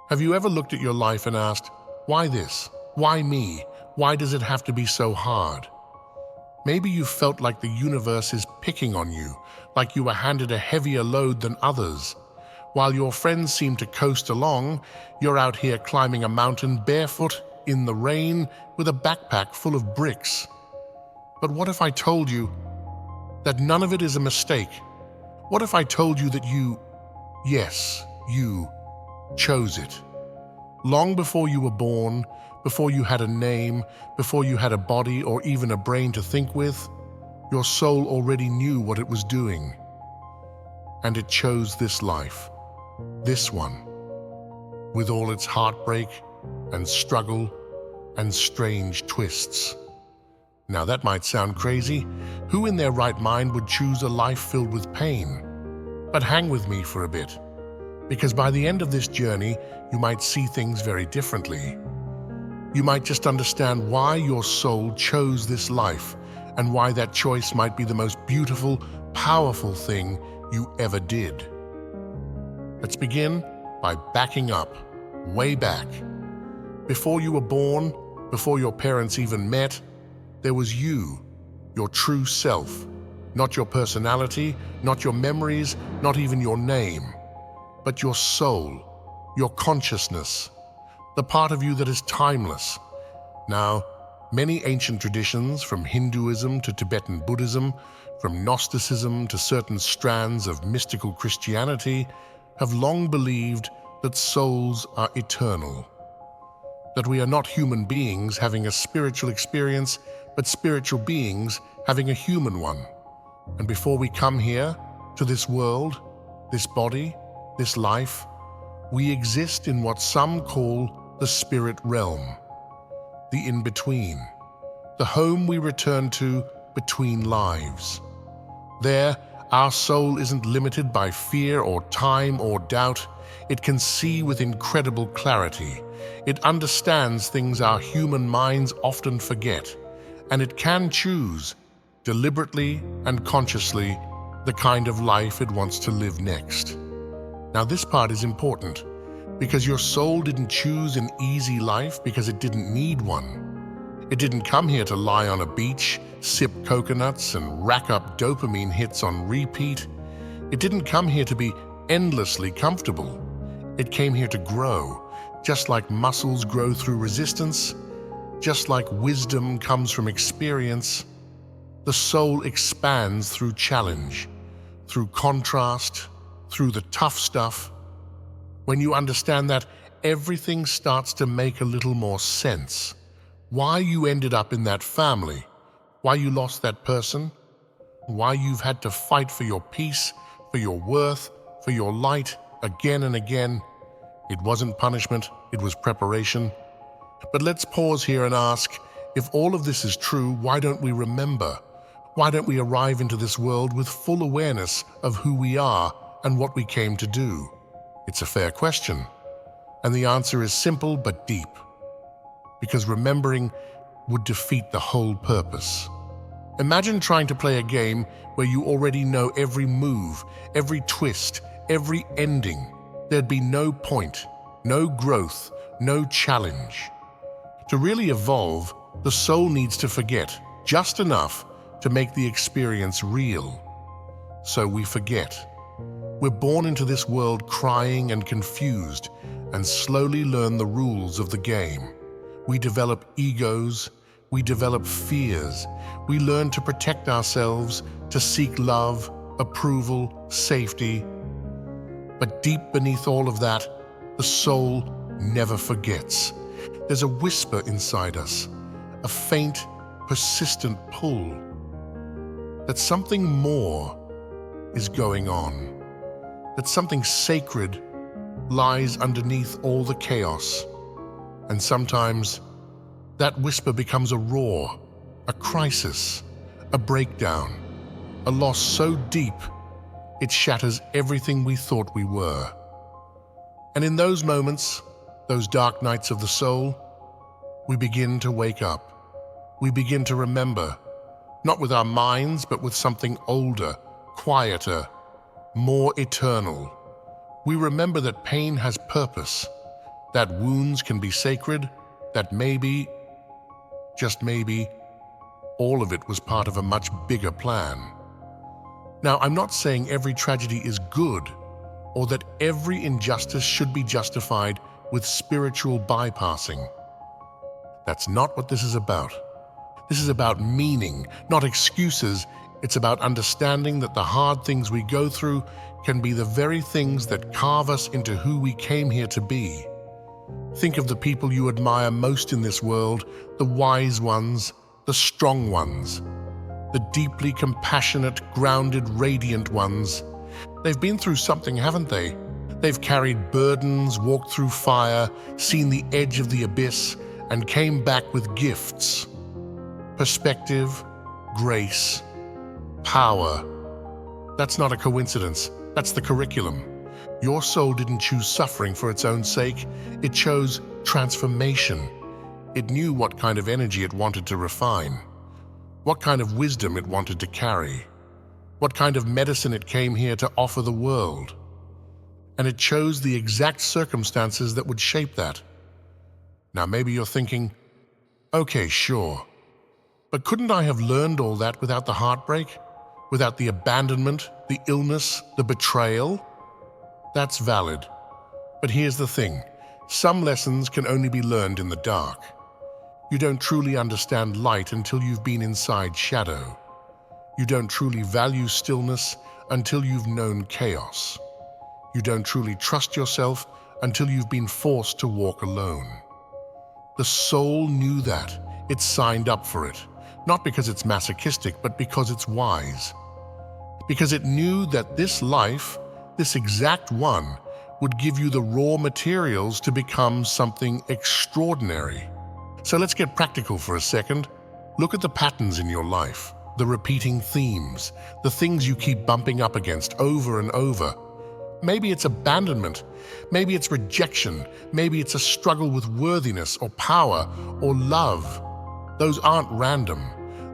Have you ever looked at your life and asked, why this? Why me? Why does it have to be so hard? Maybe you felt like the universe is picking on you, like you were handed a heavier load than others. While your friends seem to coast along, you're out here climbing a mountain barefoot, in the rain, with a backpack full of bricks. But what if I told you that none of it is a mistake? What if I told you that you chose it? Long before you were born, before you had a name, before you had a body or even a brain to think with, your soul already knew what it was doing. And it chose this life, this one, with all its heartbreak and struggle and strange twists. Now that might sound crazy. Who in their right mind would choose a life filled with pain? But hang with me for a bit, because by the end of this journey, you might see things very differently. You might just understand why your soul chose this life and why that choice might be the most beautiful, powerful thing you ever did. Let's begin by backing up, way back. Before you were born, before your parents even met, there was you, your true self, not your personality, not your memories, not even your name, but your soul, your consciousness, the part of you that is timeless. Now, many ancient traditions, from Hinduism to Tibetan Buddhism, from Gnosticism to certain strands of mystical Christianity, have long believed that souls are eternal, that we are not human beings having a spiritual experience, but spiritual beings having a human one. And before we come here, to this world, this body, this life, we exist in what some call the spirit realm, the in-between, the home we return to between lives. There, our soul isn't limited by fear or time or doubt. It can see with incredible clarity. It understands things our human minds often forget, and it can choose, deliberately and consciously, the kind of life it wants to live next. Now this part is important, because your soul didn't choose an easy life because it didn't need one. It didn't come here to lie on a beach, sip coconuts, and rack up dopamine hits on repeat. It didn't come here to be endlessly comfortable. It came here to grow, just like muscles grow through resistance, just like wisdom comes from experience. The soul expands through challenge, through contrast, through the tough stuff. When you understand that, everything starts to make a little more sense. Why you ended up in that family, why you lost that person, why you've had to fight for your peace, for your worth, for your light again and again. It wasn't punishment, it was preparation. But let's pause here and ask, if all of this is true, why don't we remember? Why don't we arrive into this world with full awareness of who we are and what we came to do? It's a fair question, and the answer is simple but deep, because remembering would defeat the whole purpose. Imagine trying to play a game where you already know every move, every twist, every ending. There'd be no point, no growth, no challenge. To really evolve, the soul needs to forget just enough to make the experience real. So we forget. We're born into this world crying and confused, and slowly learn the rules of the game. We develop egos, we develop fears, we learn to protect ourselves, to seek love, approval, safety. But deep beneath all of that, the soul never forgets. There's a whisper inside us, a faint, persistent pull, that something more is going on, that something sacred lies underneath all the chaos. And sometimes that whisper becomes a roar, a crisis, a breakdown, a loss so deep it shatters everything we thought we were. And in those moments, those dark nights of the soul, we begin to wake up. We begin to remember, not with our minds, but with something older, quieter, more eternal. We remember that pain has purpose, that wounds can be sacred, that maybe, just maybe, all of it was part of a much bigger plan. Now, I'm not saying every tragedy is good or that every injustice should be justified with spiritual bypassing. That's not what this is about. This is about meaning, not excuses. It's about understanding that the hard things we go through can be the very things that carve us into who we came here to be. Think of the people you admire most in this world, the wise ones, the strong ones, the deeply compassionate, grounded, radiant ones. They've been through something, haven't they? They've carried burdens, walked through fire, seen the edge of the abyss, and came back with gifts. Perspective, grace, power. That's not a coincidence. That's the curriculum. Your soul didn't choose suffering for its own sake. It chose transformation. It knew what kind of energy it wanted to refine, what kind of wisdom it wanted to carry, what kind of medicine it came here to offer the world. And it chose the exact circumstances that would shape that. Now maybe you're thinking, okay, sure, but couldn't I have learned all that without the heartbreak? Without the abandonment, the illness, the betrayal? That's valid. But here's the thing. Some lessons can only be learned in the dark. You don't truly understand light until you've been inside shadow. You don't truly value stillness until you've known chaos. You don't truly trust yourself until you've been forced to walk alone. The soul knew that. It signed up for it. Not because it's masochistic, but because it's wise. Because it knew that this life, this exact one, would give you the raw materials to become something extraordinary. So let's get practical for a second. Look at the patterns in your life, the repeating themes, the things you keep bumping up against over and over. Maybe it's abandonment, maybe it's rejection, maybe it's a struggle with worthiness or power or love. Those aren't random.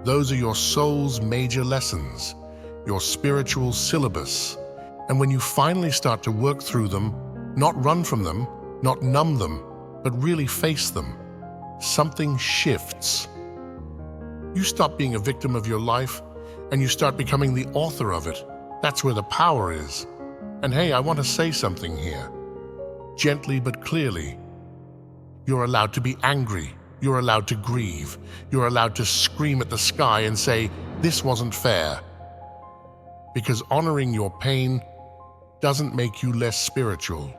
Those are your soul's major lessons, your spiritual syllabus. And when you finally start to work through them, not run from them, not numb them, but really face them, something shifts. You stop being a victim of your life and you start becoming the author of it. That's where the power is. And hey, I want to say something here. Gently but clearly. You're allowed to be angry. You're allowed to grieve. You're allowed to scream at the sky and say, this wasn't fair. Because honoring your pain doesn't make you less spiritual.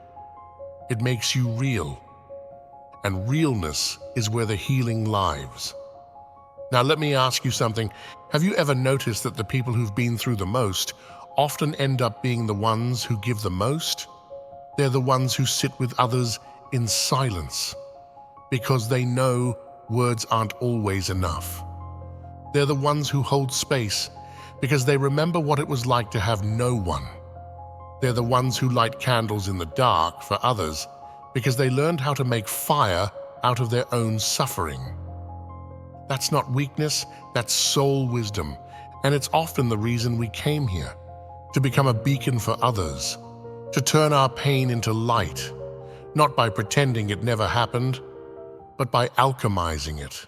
It makes you real. And realness is where the healing lives. Now let me ask you something. Have you ever noticed that the people who've been through the most often end up being the ones who give the most? They're the ones who sit with others in silence, because they know words aren't always enough. They're the ones who hold space because they remember what it was like to have no one. They're the ones who light candles in the dark for others because they learned how to make fire out of their own suffering. That's not weakness, that's soul wisdom, and it's often the reason we came here, to become a beacon for others, to turn our pain into light, not by pretending it never happened, but by alchemizing it.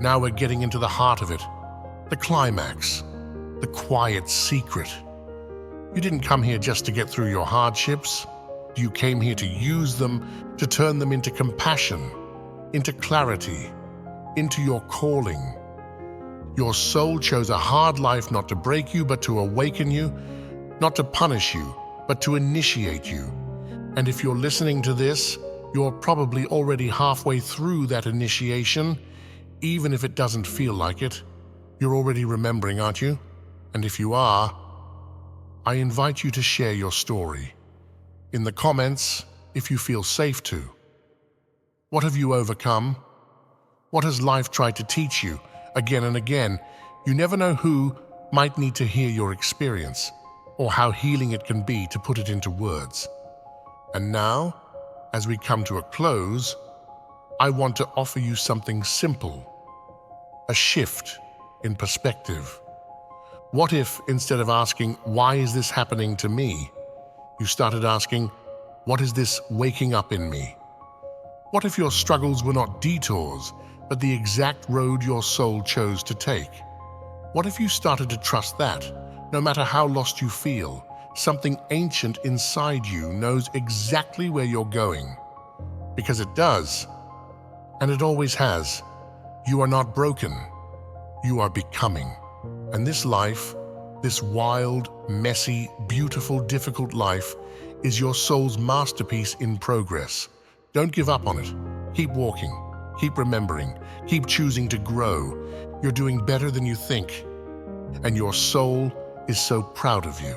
Now we're getting into the heart of it, the climax, the quiet secret. You didn't come here just to get through your hardships. You came here to use them, to turn them into compassion, into clarity, into your calling. Your soul chose a hard life not to break you, but to awaken you, not to punish you, but to initiate you. And if you're listening to this, you're probably already halfway through that initiation. Even if it doesn't feel like it, you're already remembering, aren't you? And if you are, I invite you to share your story. In the comments, if you feel safe to. What have you overcome? What has life tried to teach you again and again? You never know who might need to hear your experience, or how healing it can be to put it into words. And now, as we come to a close, I want to offer you something simple, a shift in perspective. What if, instead of asking, why is this happening to me, you started asking, what is this waking up in me? What if your struggles were not detours, but the exact road your soul chose to take? What if you started to trust that, no matter how lost you feel, something ancient inside you knows exactly where you're going? Because it does, and it always has. You are not broken. You are becoming. And this life, this wild, messy, beautiful, difficult life, is your soul's masterpiece in progress. Don't give up on it. Keep walking. Keep remembering. Keep choosing to grow. You're doing better than you think. And your soul is so proud of you.